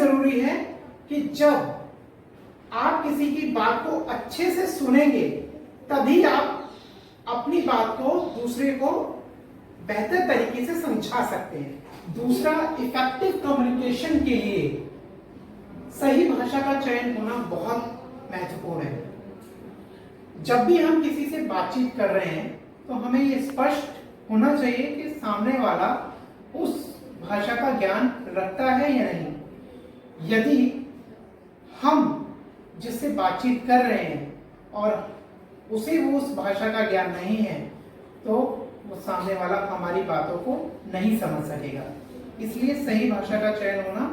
जरूरी है कि जब आप किसी की बात को अच्छे से सुनेंगे तभी आप अपनी बात को दूसरे को बेहतर तरीके से समझा सकते हैं। दूसरा, इफेक्टिव कम्युनिकेशन के लिए सही भाषा का चयन होना बहुत महत्वपूर्ण है। जब भी हम किसी से बातचीत कर रहे हैं तो हमें ये स्पष्ट होना चाहिए कि सामने वाला उस भाषा का ज्ञान रखता है या नहीं। यदि हम जिससे बातचीत कर रहे हैं और उसे वो उस भाषा का ज्ञान नहीं है तो वो सामने वाला हमारी बातों को नहीं समझ सकेगा। इसलिए सही भाषा का चयन होना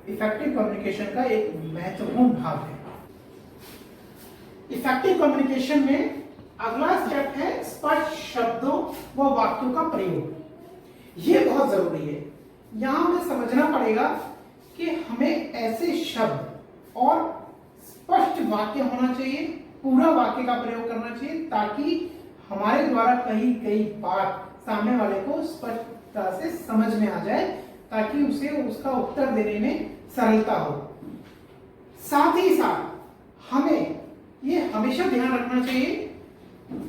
इफेक्टिव कम्युनिकेशन का एक महत्वपूर्ण भाग है। इफेक्टिव कम्युनिकेशन में अगला स्टेप है स्पष्ट शब्दों व वाक्यों का प्रयोग। ये बहुत जरूरी है। यहां हमें समझना पड़ेगा कि हमें ऐसे शब्द और स्पष्ट वाक्य होना चाहिए, पूरा वाक्य का प्रयोग करना चाहिए ताकि हमारे द्वारा कही गई बात सामने वाले को स्पष्टता से समझ में आ जाए, ताकि उसे उसका उत्तर देने में सरलता हो। साथ ही साथ हमें ये हमेशा ध्यान रखना चाहिए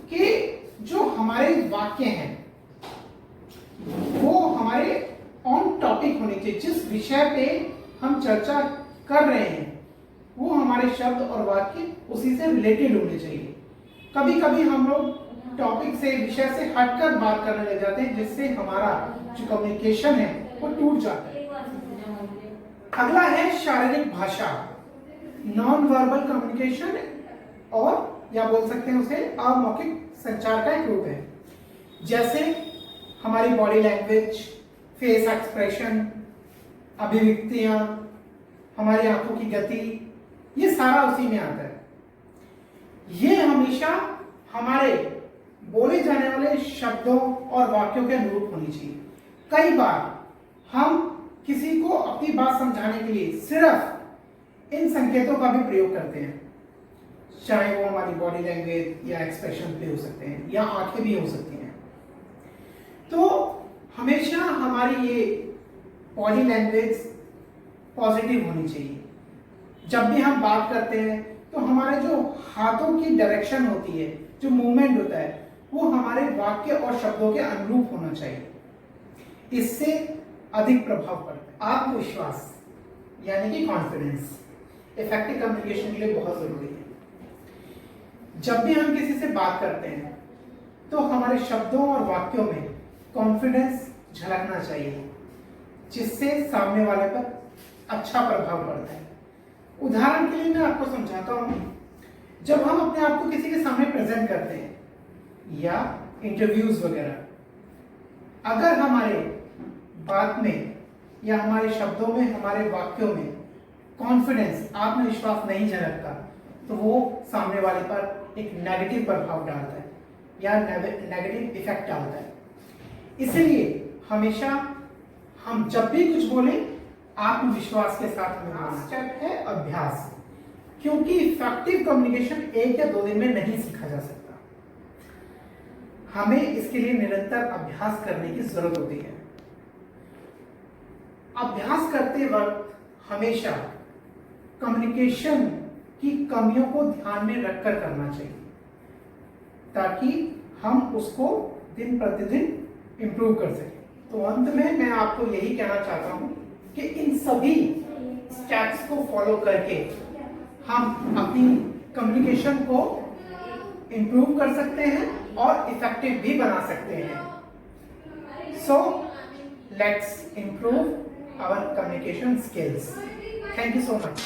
कि जो हमारे वाक्य हैं वो हमारे ऑन टॉपिक होने चाहिए। जिस विषय पे हम चर्चा कर रहे हैं वो हमारे शब्द और वाक्य उसी से रिलेटेड होने चाहिए। कभी कभी हम लोग टॉपिक से, विषय से हटकर बात करने लग जाते हैं, जिससे हमारा जो कम्युनिकेशन है वो टूट जाता है। अगला है शारीरिक भाषा, नॉन वर्बल कम्युनिकेशन, और या बोल सकते हैं उसे अमौखिक संचार का एक रूप है। जैसे हमारी बॉडी लैंग्वेज, फेस एक्सप्रेशन, अभिव्यक्तियां, हमारी आंखों की गति, ये सारा उसी में आता है। ये हमेशा हमारे बोले जाने वाले शब्दों और वाक्यों के अनुरूप होनी चाहिए। कई बार हम किसी को अपनी बात समझाने के लिए सिर्फ इन संकेतों का भी प्रयोग करते हैं, चाहे वो हमारी बॉडी लैंग्वेज या एक्सप्रेशन पे हो सकते हैं या आंखें भी हो सकती हैं। तो हमेशा हमारी ये बॉडी लैंग्वेज पॉजिटिव होनी चाहिए। जब भी हम बात करते हैं तो हमारे जो हाथों की डायरेक्शन होती है, जो मूवमेंट होता है, वो हमारे वाक्य और शब्दों के अनुरूप होना चाहिए। इससे अधिक प्रभाव पड़ता है। आत्मविश्वास यानी कि कॉन्फिडेंस इफेक्टिव कम्युनिकेशन के लिए बहुत जरूरी है। जब भी हम किसी से बात करते हैं तो हमारे शब्दों और वाक्यों में कॉन्फिडेंस झलकना चाहिए, जिससे सामने वाले पर अच्छा प्रभाव पड़ता है। उदाहरण के लिए मैं आपको समझाता हूं। जब हम अपने आप को किसी के सामने प्रेजेंट करते हैं या इंटरव्यूज वगैरह, अगर हमारे बात में या हमारे शब्दों में, हमारे वाक्यों में कॉन्फिडेंस, आत्मविश्वास नहीं झलकता तो वो सामने वाले पर एक नेगेटिव प्रभाव डालता है या नेगेटिव इफेक्ट डालता है। इसलिए हमेशा हम जब भी कुछ बोलें आत्मविश्वास के साथ हमें बोलना। स्टेप है अभ्यास, क्योंकि इफेक्टिव कम्युनिकेशन 1 या 2 दिन में नहीं सीखा जा सकता। हमें इसके लिए निरंतर अभ्यास करने की जरूरत होती है। अभ्यास करते वक्त हमेशा कम्युनिकेशन की कमियों को ध्यान में रखकर करना चाहिए, ताकि हम उसको दिन प्रतिदिन इंप्रूव कर सकें। तो अंत में मैं आपको यही कहना चाहता हूं कि इन सभी स्टेप्स को फॉलो करके हम अपनी कम्युनिकेशन को इंप्रूव कर सकते हैं और इफेक्टिव भी बना सकते हैं। So let's improve our communication skills. Thank you so much.